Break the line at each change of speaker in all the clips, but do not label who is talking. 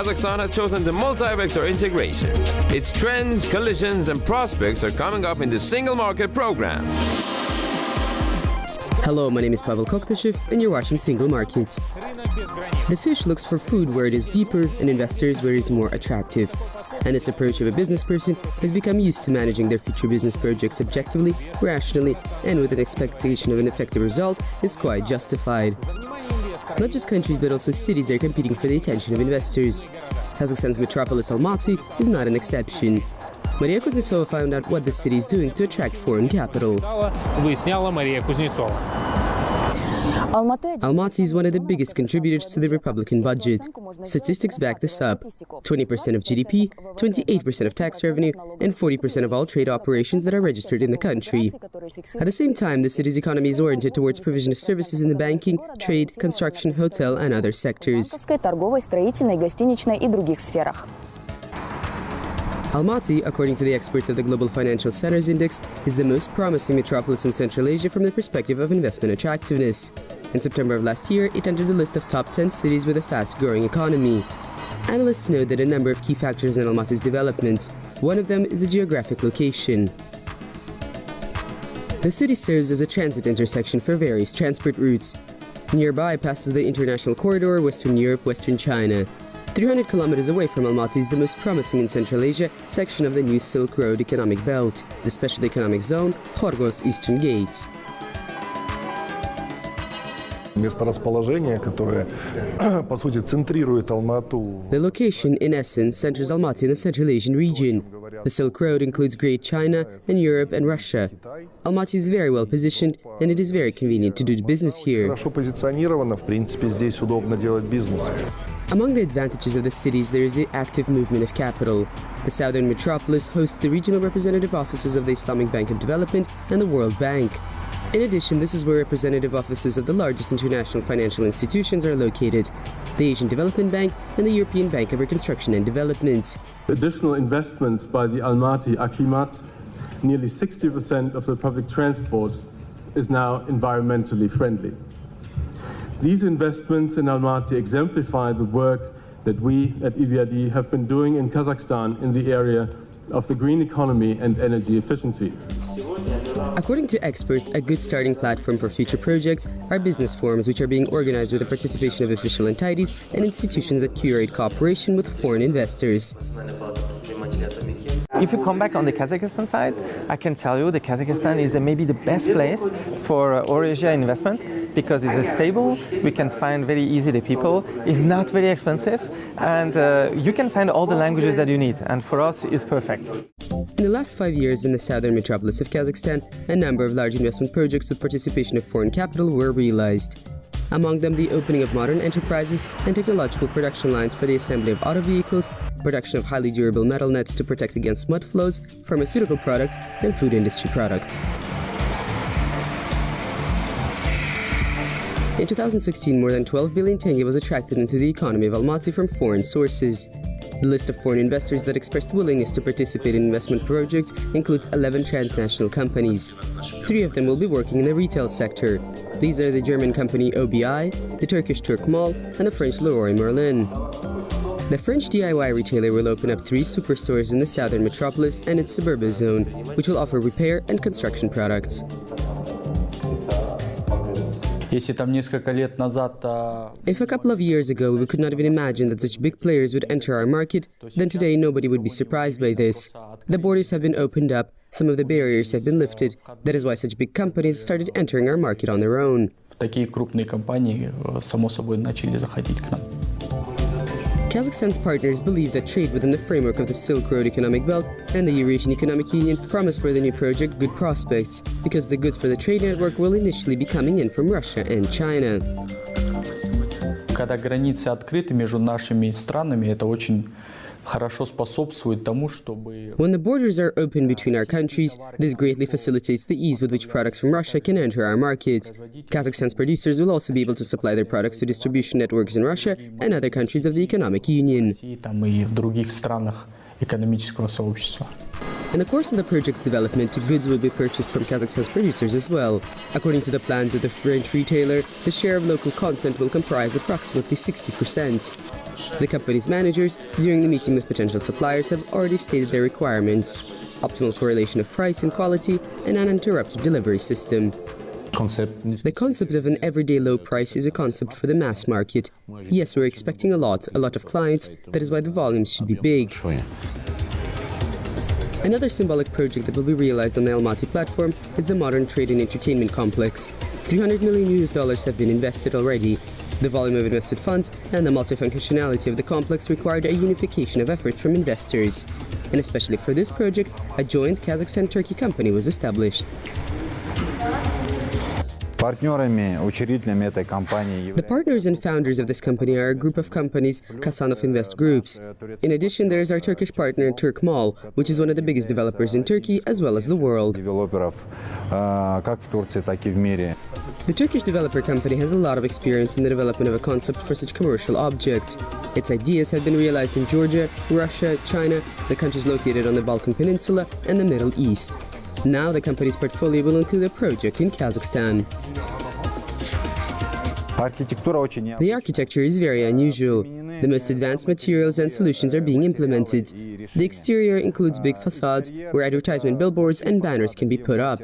Kazakhstan has chosen the multi-vector integration. Its trends, collisions and prospects are coming up in the Single Market program.
Hello, my name is Pavел Koktышев, and you're watching Single Market. The fish looks for food where it is deeper and investors where it is more attractive. And this approach of a business person has become used to managing their future business projects objectively, rationally, and with an expectation of an effective result is quite justified. Not just countries but also cities are competing for the attention of investors. Kazakhstan's metropolis Almaty is not an exception. Maria Kuznetsova found out what the city is doing to attract foreign capital. Almaty is one of the biggest contributors to the Republican budget. Statistics back this up. 20% of GDP, 28% of tax revenue, and 40% of all trade operations that are registered in the country. At the same time, the city's economy is oriented towards provision of services in the banking, trade, construction, hotel, and other sectors. Almaty, according to the experts of the Global Financial Centers Index, is the most promising metropolis in Central Asia from the perspective of investment attractiveness. In September of last year, it entered the list of top 10 cities with a fast-growing economy. Analysts note that a number of key factors in Almaty's development. One of them is the geographic location. The city serves as a transit intersection for various transport routes. Nearby passes the international corridor Western Europe, Western China. 300 kilometers away from Almaty is the most promising in Central Asia section of the new Silk Road economic belt, the Special Economic Zone, Khorgos Eastern Gates.
Месторасположение, которое, по сути, центрирует Алмату.
The location, in essence, centers Almaty in the Central Asian region. The Silk Road includes Great China and Europe and Russia. Almaty is very well positioned, and it is very convenient to do business here.
Хорошо позиционировано, в принципе, здесь удобно делать бизнес.
Among the advantages of the cities, there is the active movement of capital. The southern metropolis hosts the regional representative offices of the Islamic Bank of Development and the World Bank. In addition, this is where representative offices of the largest international financial institutions are located, the Asian Development Bank and the European Bank of Reconstruction and Development.
Additional investments by the Almaty Akimat, nearly 60% of the public transport is now environmentally friendly. These investments in Almaty exemplify the work that we at EBRD have been doing in Kazakhstan in the area of the green economy and energy efficiency.
According to experts, a good starting platform for future projects are business forums which are being organized with the participation of official entities and institutions that curate cooperation with foreign investors.
If you come back on the Kazakhstan side, I can tell you that Kazakhstan is maybe the best place for Eurasia investment because it's stable, we can find very easy the people, it's not very expensive, and you can find all the languages that you need, and for us it's perfect.
In the last 5 years in the southern metropolis of Kazakhstan, a number of large investment projects with participation of foreign capital were realized. Among them, the opening of modern enterprises and technological production lines for the assembly of auto vehicles, production of highly durable metal nets to protect against mud flows, pharmaceutical products, and food industry products. In 2016, more than 12 billion tenge was attracted into the economy of Almaty from foreign sources. The list of foreign investors that expressed willingness to participate in investment projects includes 11 transnational companies. 3 of them will be working in the retail sector. These are the German company OBI, the Turkish Turkmall, and the French Leroy Merlin. The French DIY retailer will open up 3 superstores in the southern metropolis and its suburban zone, which will offer repair and construction products.
If
a couple of years ago we could not even imagine that such big players would enter our market, then today nobody would be surprised by this. The borders have been opened up, some of the barriers have been lifted. That is why such big companies started entering our market on their own. Kazakhstan's partners believe that trade within the framework of the Silk Road economic belt and the Eurasian Economic Union promise for the new project good prospects, because the goods for the trade network will initially be coming in from Russia and China.
Когда границы открыты между нашими странами, это очень хорошо способствует тому, чтобы...
When the borders are open between our countries, this greatly facilitates the ease with which products from Russia can enter our market. Kazakhstan's producers will also be able to supply their products to distribution networks in Russia and other countries of the Economic Union.
Там и в других странах экономического сообщества.
In the course of the project's development, goods will be purchased from Kazakhstan's producers as well. According to the plans of the French retailer, the share of local content will comprise approximately 60%. The company's managers, during the meeting with potential suppliers, have already stated their requirements: optimal correlation of price and quality, and an uninterrupted delivery system. The concept of an everyday low price is a concept for the mass market. Yes, we're expecting a lot of clients, that is why the volumes should be big. Another symbolic project that will be realized on the Almaty platform is the modern trade and entertainment complex. $300 million have been invested already. The volume of invested funds and the multifunctionality of the complex required a unification of efforts from investors. And especially for this project, a joint Kazakhstan-Turkey company was established. The partners and founders of this company are a group of companies, Kasanov Invest Groups. In addition, there is our Turkish partner Turkmall, which is one of the biggest developers in Turkey as well as the world. The Turkish developer company has a lot of experience in the development of a concept for such commercial objects. Its ideas have been realized in Georgia, Russia, China, the countries located on the Balkan Peninsula, and the Middle East. Now the company's portfolio will include a project in Kazakhstan. The architecture is very unusual. The most advanced materials and solutions are being implemented. The exterior includes big facades where advertisement billboards and banners can be put up,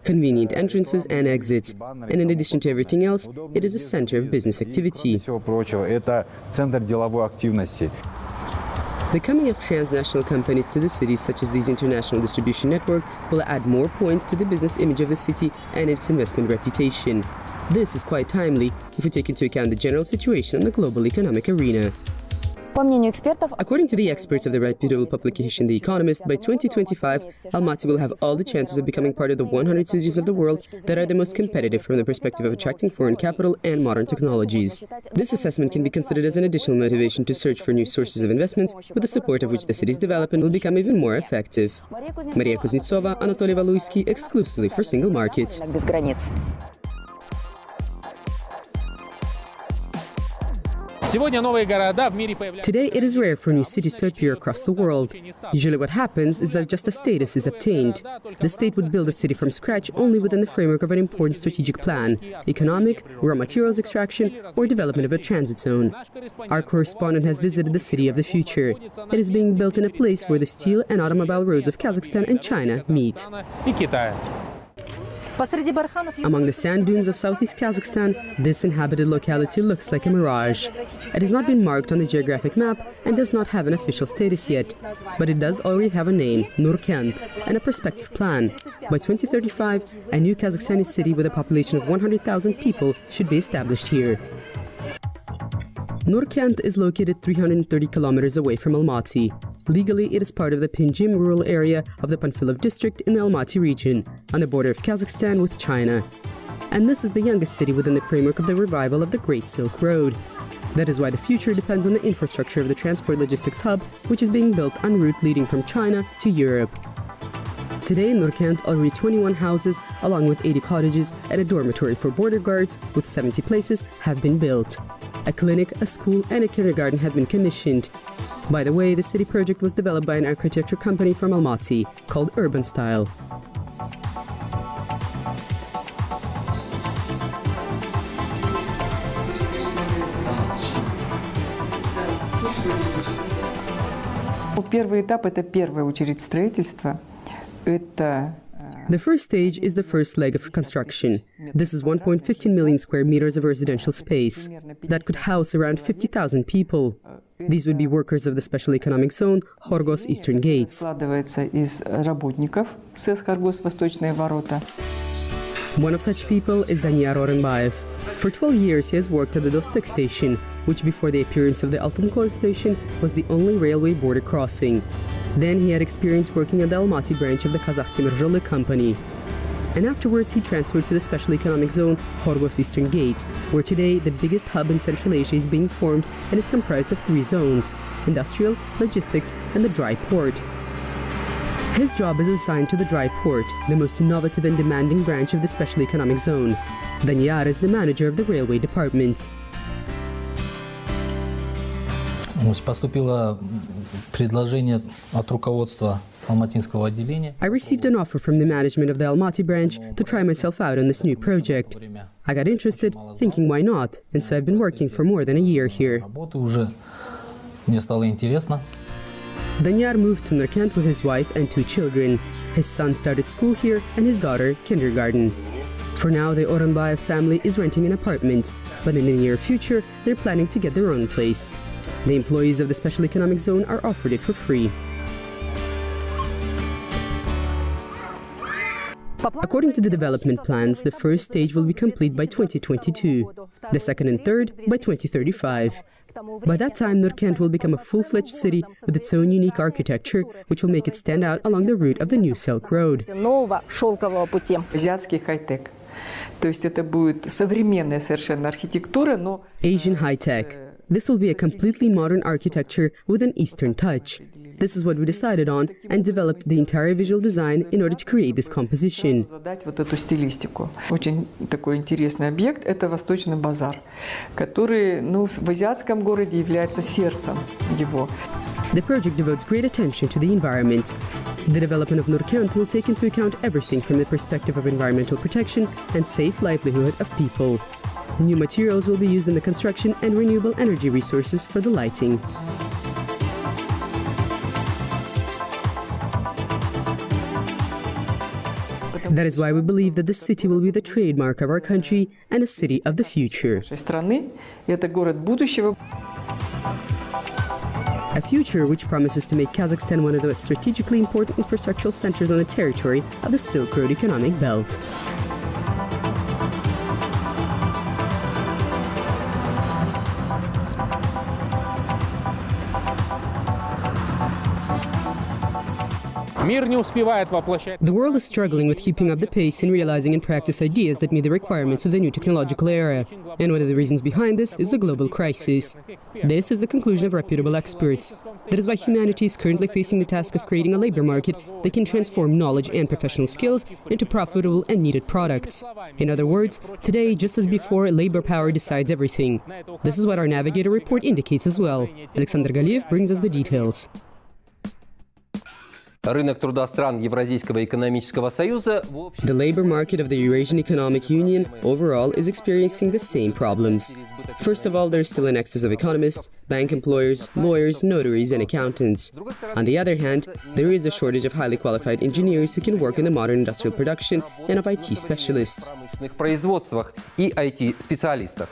convenient entrances and exits, and in addition to everything else, it is a center of business activity. The coming of transnational companies to the cities, such as these international distribution network, will add more points to the business image of the city and its investment reputation. This is quite timely if we take into account the general situation in the global economic arena. According to the experts of the reputable publication The Economist, by 2025, Almaty will have all the chances of becoming part of the 100 cities of the world that are the most competitive from the perspective of attracting foreign capital and modern technologies. This assessment can be considered as an additional motivation to search for new sources of investments, with the support of which the city's development will become even more effective. Maria Kuznetsova, Anatoly Valuisky, exclusively for Single Market. Today, it is rare for new cities to appear across the world. Usually what happens is that just a status is obtained. The state would build a city from scratch only within the framework of an important strategic plan: economic, raw materials extraction, or development of a transit zone. Our correspondent has visited the city of the future. It is being built in a place where the steel and automobile roads of Kazakhstan and China meet. Among the sand dunes of southeast Kazakhstan, this inhabited locality looks like a mirage. It has not been marked on the geographic map and does not have an official status yet, but it does already have a name, Nurkent, and a perspective plan. By 2035, a new Kazakhstani city with a population of 100,000 people should be established here. Nurkent is located 330 kilometers away from Almaty. Legally, it is part of the Pinjim rural area of the Panfilov district in the Almaty region, on the border of Kazakhstan with China. And this is the youngest city within the framework of the revival of the Great Silk Road. That is why the future depends on the infrastructure of the transport logistics hub, which is being built en route leading from China to Europe. Today in Nurkent, already 21 houses, along with 80 cottages and a dormitory for border guards with 70 places, have been built. A clinic, a school, and a kindergarten have been commissioned. By the way, the city project was developed by an architecture company from Almaty called Urban Style.
Первый этап – это первая очередь строительства. Это
The first stage is the first leg of construction. This is 1.15 million square meters of residential space that could house around 50,000 people. These would be workers of the Special Economic Zone, Khorgos Eastern Gates.
складывается из работников СЭС «Khorgos Восточные ворота».
One of such people is Danyar Orenbaev. For 12 years, he has worked at the Dostek station, which before the appearance of the Altınkol station was the only railway border crossing. Then he had experience working at the Almaty branch of the Kazakh Temirzholi company. And afterwards he transferred to the Special Economic Zone, Khorgos Eastern Gates, where today the biggest hub in Central Asia is being formed and is comprised of 3 zones: industrial, logistics, and the dry port. His job is assigned to the dry port, the most innovative and demanding branch of the Special Economic Zone. Danyar is the manager of the railway department.
Поступило предложение от руководства алматинского отделения.
I received an offer from the management of the Almaty branch to try myself out on this new project. I got interested, thinking why not, and so I've been working for more than a year here.
Работа уже мне стало интересно.
Danyar moved to Nurkent with his wife and 2 children. His son started school here and his daughter kindergarten. For now, the Oranbayev family is renting an apartment, but in the near future, they're planning to get their own place. The employees of the Special Economic Zone are offered it for free. According to the development plans, the first stage will be complete by 2022, the second and third by 2035. By that time, Nurkent will become a full-fledged city with its own unique architecture, which will make it stand out along the route of the new Silk Road.
Азиатский хай-тек. То есть это будет современная совершенно архитектура, но...
Asian high-tech. This will be a completely modern architecture with an Eastern touch. This is what we decided on and developed the entire visual design in order to create this composition.
Задать вот эту стилистику. Очень такой интересный объект – это Восточный базар, который, в азиатском городе является сердцем его.
The project devotes great attention to the environment. The development of Nurkent will take into account everything from the perspective of environmental protection and safe livelihood of people. New materials will be used in the construction and renewable energy resources for the lighting. That is why we believe that the city will be the trademark of our country and a city of the future.
Страны – это город будущего.
A future which promises to make Kazakhstan one of the strategically important infrastructural centers on the territory of the Silk Road economic belt. The world is struggling with keeping up the pace and realizing in practice ideas that meet the requirements of the new technological era. And one of the reasons behind this is the global crisis. This is the conclusion of reputable experts. That is why humanity is currently facing the task of creating a labor market that can transform knowledge and professional skills into profitable and needed products. In other words, today, just as before, labor power decides everything. This is what our Navigator report indicates as well. Alexander Galiev brings us the details.
Рынок труда стран Евразийского экономического союза.
The labor market of the Eurasian Economic Union overall is experiencing the same problems. First of all, there's still an excess of economists, bank employers, lawyers, notaries, and accountants. On the other hand, there is a shortage of highly qualified engineers who can work in the modern industrial production and of IT specialists.
Производствах и IT-специалистах.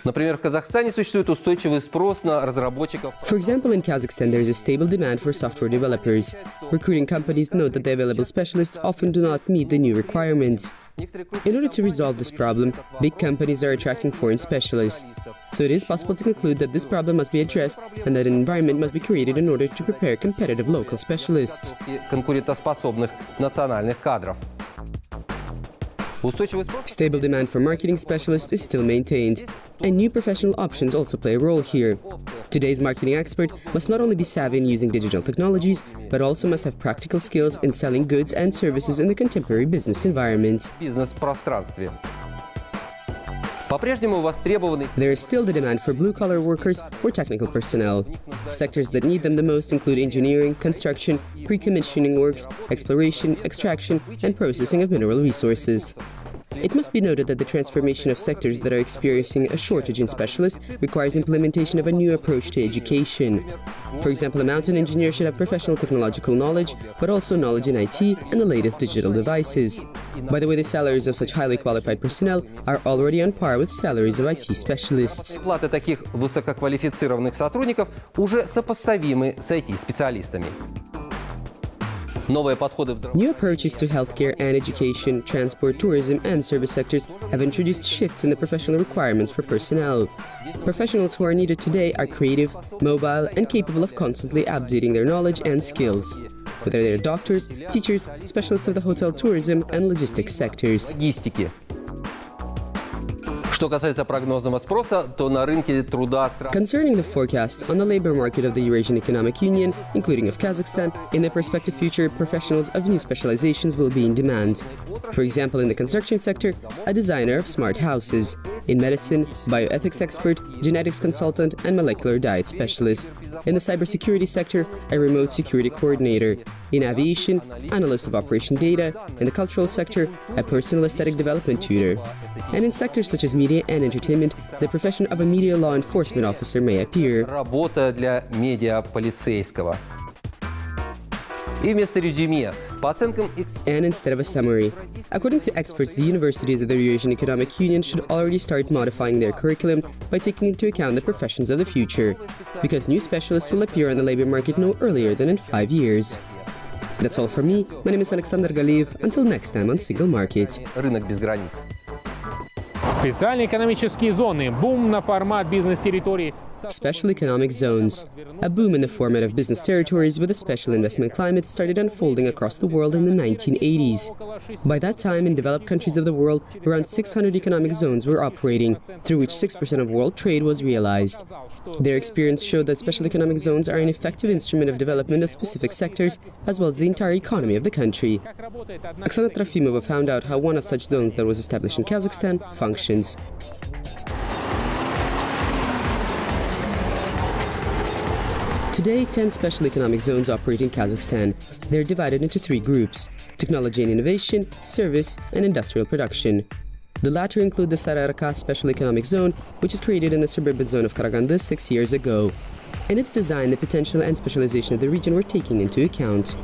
Например, в Казахстане существует устойчивый спрос на разработчиков.
For example, in Kazakhstan, there is a stable demand for software developers. Recruiting companies note that the available specialists often do not meet the new requirements. In order to resolve this problem, big companies are attracting foreign specialists. So it is possible to conclude that this problem must be addressed and that an environment must be created in order to prepare competitive local specialists.
Конкурентоспособных национальных кадров.
Stable demand for marketing specialists is still maintained, and new professional options also play a role here. Today's marketing expert must not only be savvy in using digital technologies, but also must have practical skills in selling goods and services in the contemporary business environment. There is still the demand for blue-collar workers or technical personnel. Sectors that need them the most include engineering, construction, pre-commissioning works, exploration, extraction, and processing of mineral resources. It must be noted that the transformation of sectors that are experiencing a shortage in specialists requires implementation of a new approach to education. For example, a mountain engineer should have professional technological knowledge, but also knowledge in IT and the latest digital devices. By the way, the salaries of such highly qualified personnel are already on par with salaries of IT specialists.
Платы таких высококвалифицированных сотрудников уже сопоставимы с IT-специалистами.
New approaches to healthcare and education, transport, tourism, and service sectors have introduced shifts in the professional requirements for personnel. Professionals who are needed today are creative, mobile, and capable of constantly updating their knowledge and skills. Whether they're doctors, teachers, specialists of the hotel, tourism, and logistics sectors.
Concerning
the forecast on the labor market of the Eurasian Economic Union, including of Kazakhstan, in the prospective future, professionals of new specializations will be in demand. For example, in the construction sector, a designer of smart houses. in medicine, bioethics expert, genetics consultant, and molecular diet specialist. In the cybersecurity sector, a remote security coordinator. In aviation, analyst of operation data. In the cultural sector, a personal aesthetic development tutor. And in sectors such as media and entertainment, the profession of a media law enforcement officer may appear.
Работа для медиаполицейского. И вместо резюме, по оценкам
And instead of a summary. According to experts, the universities of the Eurasian Economic Union should already start modifying their curriculum by taking into account the professions of the future, because new specialists will appear on the labor market no earlier than in 5 years. That's all from me. My name is Alexander Galiyev. Until next time on Single Market.
Рынок без границ.
Специальные экономические зоны. Бум на формат бизнес-территорий.
Special economic zones. A boom in the format of business territories with a special investment climate started unfolding across the world in the 1980s. By that time, in developed countries of the world, around 600 economic zones were operating, through which 6% of world trade was realized. Their experience showed that special economic zones are an effective instrument of development of specific sectors, as well as the entire economy of the country. Oksana Trofimova found out how one of such zones that was established in Kazakhstan functions. Today, 10 special economic zones operate in Kazakhstan. They're divided into 3 groups: technology and innovation, service, and industrial production. The latter include the Sary-arka special economic zone, which was created in the suburban zone of Karaganda 6 years ago. In its design, the potential and specialization of the region were taken into account.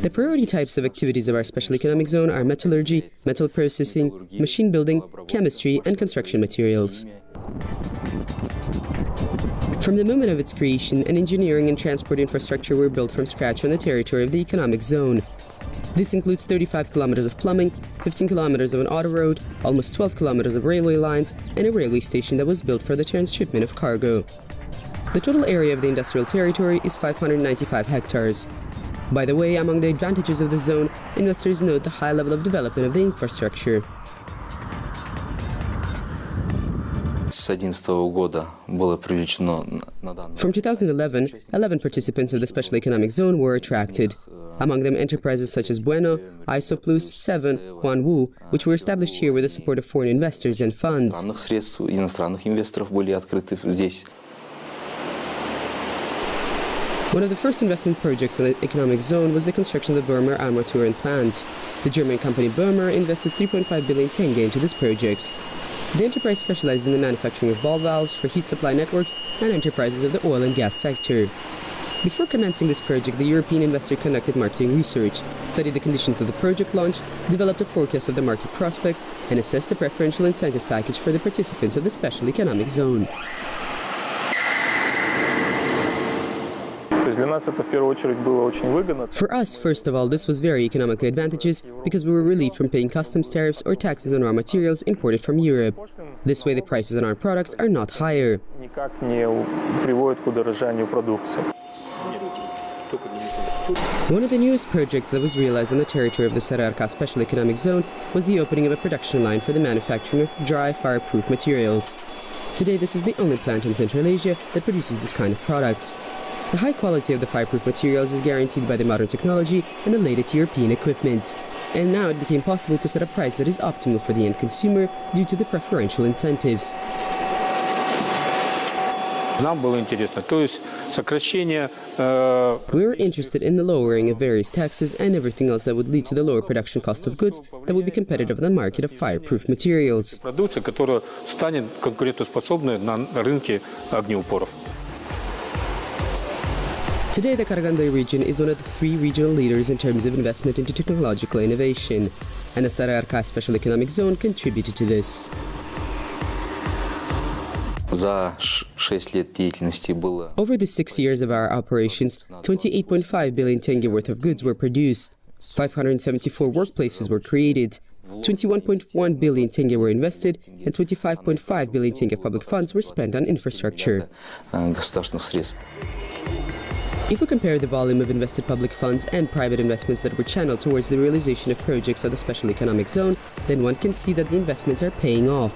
The priority types of activities of our special economic zone are metallurgy, metal processing, machine building, chemistry, and construction materials. From the moment of its creation, an engineering and transport infrastructure were built from scratch on the territory of the economic zone. This includes 35 kilometers of plumbing, 15 kilometers of an auto road, almost 12 kilometers of railway lines, and a railway station that was built for the transshipment of cargo. The total area of the industrial territory is 595 hectares. By the way, among the advantages of the zone, investors note the high level of development of the infrastructure. From 2011, 11 participants of the Special Economic Zone were attracted. Among them enterprises such as Bueno, Isoplus, Seven, Huanwu, which were established here with the support of foreign investors and funds. One of the first investment projects in the economic zone was the construction of the Burma armaturing plant. The German company Burma invested 3.5 billion tenge into this project. The enterprise specialized in the manufacturing of ball valves for heat supply networks and enterprises of the oil and gas sector. Before commencing this project, the European investor conducted marketing research, studied the conditions of the project launch, developed a forecast of the market prospects, and assessed the preferential incentive package for the participants of the special economic zone. For us, first of all, this was very economically advantageous because we were relieved from paying customs tariffs or taxes on raw materials imported from Europe. This way, the prices on our products are not higher. One of the newest projects that was realized on the territory of the Sary-arka Special Economic Zone was the opening of a production line for the manufacturing of dry, fireproof materials. Today, this is the only plant in Central Asia that produces this kind of products. The high quality of the fireproof materials is guaranteed by the modern technology and the latest European equipment. And now it became possible to set a price that is optimal for the end consumer due to the preferential incentives. We were interested in the lowering of various taxes and everything else that would lead to the lower production cost of goods that would be competitive in the market of fireproof materials. Today, the Karaganda region is one of the 3 regional leaders in terms of investment into technological innovation, and the Sary-arka Special Economic Zone contributed to this. Over the 6 years of our operations, 28.5 billion tenge worth of goods were produced, 574 workplaces were created, 21.1 billion tenge were invested, and 25.5 billion tenge of public funds were spent on infrastructure. If we compare the volume of invested public funds and private investments that were channeled towards the realization of projects of the Special Economic Zone, then one can see that the investments are paying off.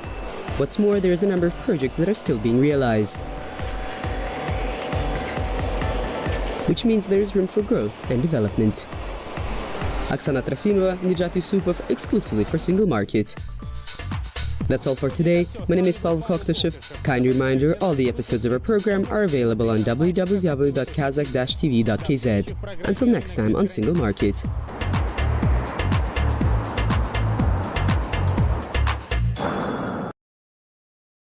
What's more, there is a number of projects that are still being realized, which means there is room for growth and development. Oksana Trofimova, Nijat Yusupov, exclusively for Single Market. That's all for today. My name is Pavel Koktышев. Kind reminder, all the episodes of our program are available on www.kazakh-tv.kz. Until next time on Single Market.